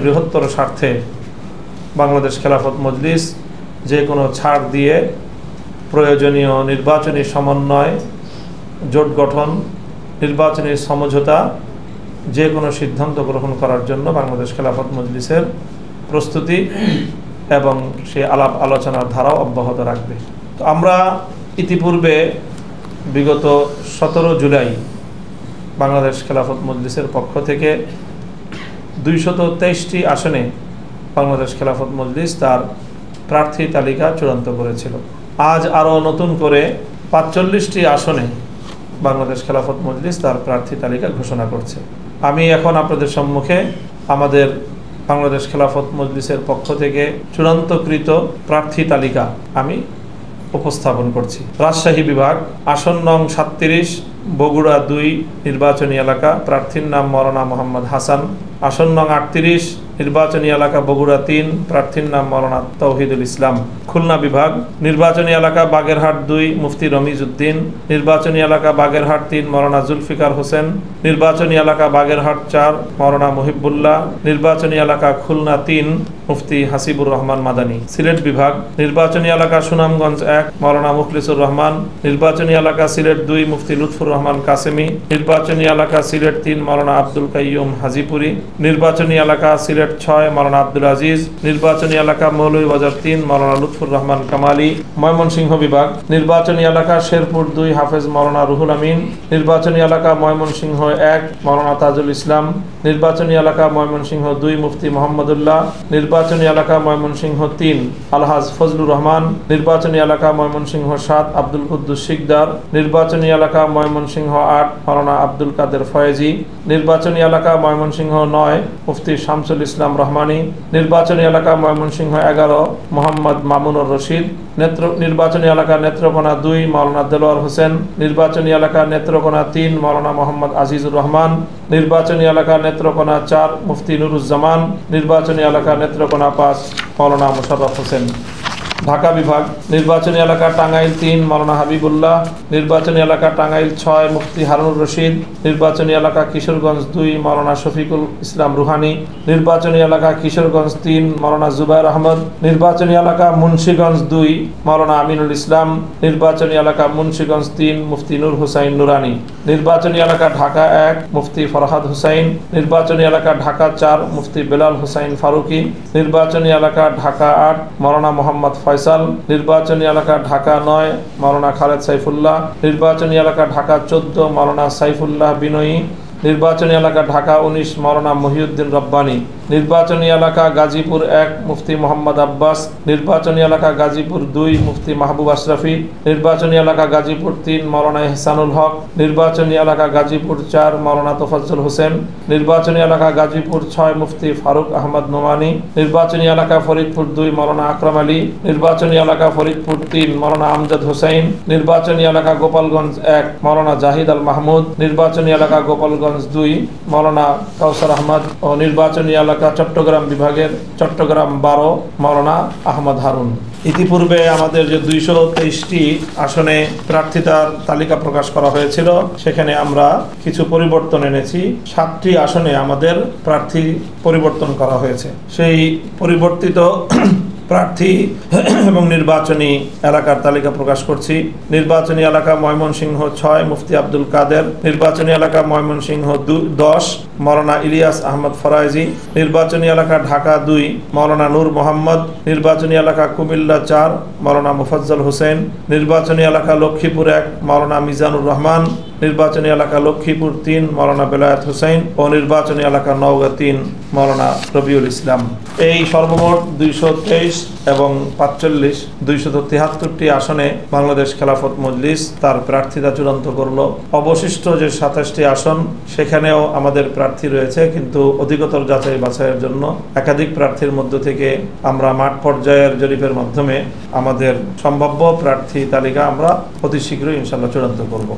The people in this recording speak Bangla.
বৃহত্তর স্বার্থে বাংলাদেশ খেলাফত মজলিস যে কোনো ছাড় দিয়ে প্রয়োজনীয় নির্বাচনী সমন্বয়, জোট গঠন, নির্বাচনী সমঝোতা যে কোনো সিদ্ধান্ত গ্রহণ করার জন্য বাংলাদেশ খেলাফত মজলিসের প্রস্তুতি এবং সেই আলাপ আলোচনার ধারাও অব্যাহত রাখবে। তো আমরা ইতিপূর্বে বিগত 17 জুলাই বাংলাদেশ খেলাফত মজলিসের পক্ষ থেকে 223টি আসনে বাংলাদেশ খেলাফত মজলিস তার প্রার্থী তালিকা চূড়ান্ত করেছিল। আজ আরও নতুন করে 45টি আসনে বাংলাদেশ খেলাফত মজলিস তার প্রার্থী তালিকা ঘোষণা করছে। আমি এখন আপনাদের সম্মুখে আমাদের বাংলাদেশ খেলাফত মজলিসের পক্ষ থেকে চূড়ান্তকৃত প্রার্থী তালিকা আমি উপস্থাপন করছি। রাজশাহী বিভাগ, আসন নং 37, বগুড়া 2 নির্বাচনী এলাকা, প্রার্থীর নাম মাওলানা মোহাম্মদ হাসান। আসন নং 38, নির্বাচনী এলাকা বগুড়া 3, প্রার্থীর নাম মাওলানা তৌহিদুল ইসলাম। খুলনা বিভাগ, নির্বাচনী এলাকা বাগেরহাট 2, মুফতি রমিজ উদ্দিন। নির্বাচনী এলাকা বাগেরহাট 3, মাওলানা জুলফিকার হোসেন। নির্বাচনী এলাকা বাগেরহাট 4, মাওলানা মুহিবুল্লাহ। নির্বাচনী এলাকা খুলনা 3, মুফতি হাসিবুর রহমান মাদানী। সিলেট বিভাগ, নির্বাচনী এলাকা সুনামগঞ্জ 1, মাওলানা মুখলিসুর রহমান। নির্বাচনী এলাকা সিলেট 2, মুফতি লুৎফুর রহমান কাসেমি। নির্বাচনী এলাকা সিলেট 3, মাওলানা আব্দুল কাইয়ুম হাজিপুরি। নির্বাচনী এলাকা সিলেট 6, মাওলানা আব্দুল আজিজ। নির্বাচনী এলাকা মৌলভীবাজার 3, মাওলানা লুৎফুর রহমান কামালি। ময়মনসিংহ বিভাগ, নির্বাচনী এলাকা শেরপুর 2, হাফেজ মাওলানা রুহুল আমিন। নির্বাচনী এলাকা ময়মনসিংহ 1, মাওলানা তাজুল ইসলাম। নির্বাচনী এলাকা ময়মনসিংহ 2, মুফতি মোহাম্মদুল্লাহ। নির্বাচনী এলাকা ময়মনসিংহ 3, আলহাজ ফজলুর রহমান। নির্বাচনী এলাকা ময়মনসিংহ 7, আব্দুল কুদ্দুস শিকদার। নির্বাচনী এলাকা ময়মনসিংহ 8, মাওলানা আব্দুল কাদের ফয়েজি। নির্বাচনী এলাকা ময়মনসিংহ 9, মুফতি শামসুল ইসলাম রহমানি। নির্বাচনী এলাকা ময়মনসিংহ 11, মোহাম্মদ মামুনুর রশিদ। নির্বাচনী এলাকা নেত্রকোনা 2, মাওলানা দেলোয়ার হোসেন। নির্বাচনী এলাকা নেত্রকোনা 3, মাওলানা মোহাম্মদ আজিজুর রহমান। নির্বাচনী এলাকা নেত্রকোনা 4, মুফতি নুরুজ্জামান। নির্বাচনী এলাকা নেত্রকোনা 5, মাওলানা মোশাররফ হোসেন। ঢাকা বিভাগ, নির্বাচনী এলাকা টাঙ্গাইল 3, মাওলানা হাবিবুল্লাহ। নির্বাচনী এলাকা টাঙ্গাইল 6, মুফতি হারুনুর রশিদ। নির্বাচনী এলাকা কিশোরগঞ্জ 2, মাওলানা শফিকুল ইসলাম রুহানি। নির্বাচনী এলাকা কিশোরগঞ্জ 3, মাওলানা জুবাইর আহমদ। নির্বাচনী এলাকা মুন্সিগঞ্জ 2, মাওলানা আমিনুল ইসলাম। নির্বাচনী এলাকা মুন্সিগঞ্জ 3, মুফতি নূর হুসাইন নুরানি। নির্বাচনী এলাকা ঢাকা 1, মুফতি ফরহাদ হুসাইন। নির্বাচনী এলাকা ঢাকা 4, মুফতি বেলাল হুসাইন ফারুকি। নির্বাচনী এলাকা ঢাকা 8, মাওলানা মোহাম্মদ ফয়সাল। নির্বাচনী এলাকা ঢাকা 9, মাওলানা খালেদ সাইফুল্লাহ। নির্বাচনী এলাকা ঢাকা 14, মাওলানা সাইফুল্লাহ বিনয়ী। নির্বাচনী এলাকা ঢাকা 19, মাওলানা মহিউদ্দিন রব্বানী। নির্বাচনী এলাকা গাজীপুর 1, মুফতি মোহাম্মদ আব্বাস। নির্বাচনী এলাকা গাজীপুর 2, মুফতি মাহবুব আশরাফি। নির্বাচনী এলাকা গাজীপুর 3, মাওলানা ইহসানুল হক। নির্বাচনী এলাকা গাজীপুর 4, মাওলানা তোফাজ্জল হোসেন। নির্বাচনী এলাকা গাজীপুর 6, মুফতি ফারুক আহমদ নোমানি। নির্বাচনী এলাকা ফরিদপুর 2, মাওলানা আকরাম আলী। নির্বাচনী এলাকা ফরিদপুর 3, মাওলানা আমজাদ হোসেন। নির্বাচনী এলাকা গোপালগঞ্জ 1, মাওলানা জাহিদ আল মাহমুদ। নির্বাচনী এলাকা গোপালগঞ্জ 2, মাওলানা কাউসার আহমদ। ও নির্বাচনী এলাকা চট্টগ্রাম বিভাগের চট্টগ্রাম 12, মাওলানা আহমদ হারুন। ইতিপূর্বে আমাদের যে 223টি আসনে প্রার্থিতার তালিকা প্রকাশ করা হয়েছিল, সেখানে আমরা কিছু পরিবর্তন এনেছি। 7টি আসনে আমাদের প্রার্থী পরিবর্তন করা হয়েছে। সেই পরিবর্তিত প্রার্থী এবং নির্বাচনী এলাকার তালিকা প্রকাশ করছি। নির্বাচনী এলাকা ময়মনসিংহ 6, মুফতি আব্দুল কাদের। নির্বাচনী এলাকা ময়মনসিংহ 10, মাওলানা ইলিয়াস আহমদ ফরাইজি। নির্বাচনী এলাকা ঢাকা 2, মাওলানা নূর মোহাম্মদ। নির্বাচনী এলাকা কুমিল্লা 4, মাওলানা মুফাজ্জল হোসেন। নির্বাচনী এলাকা লক্ষ্মীপুর 1, মাওলানা মিজানুর রহমান। নির্বাচনী এলাকা লক্ষ্মীপুর 3, মাওলানা বেলায়েত হোসেন। ও নির্বাচনী এলাকা নওগাঁ 3, মাওলানা রবিউল ইসলাম। এই সর্বমোট 223 এবং 45, 273টি আসনে বাংলাদেশ খেলাফত মজলিস তার প্রার্থিতা চূড়ান্ত করলো। অবশিষ্ট যে 27টি আসন, সেখানেও আমাদের প্রার্থী রয়েছে, কিন্তু অধিকতর যাচাই বাছাইয়ের জন্য একাধিক প্রার্থীর মধ্য থেকে আমরা মাঠ পর্যায়ের জরিপের মাধ্যমে আমাদের সম্ভাব্য প্রার্থী তালিকা আমরা অতি শীঘ্রই ইনশাআল্লাহ চূড়ান্ত করব।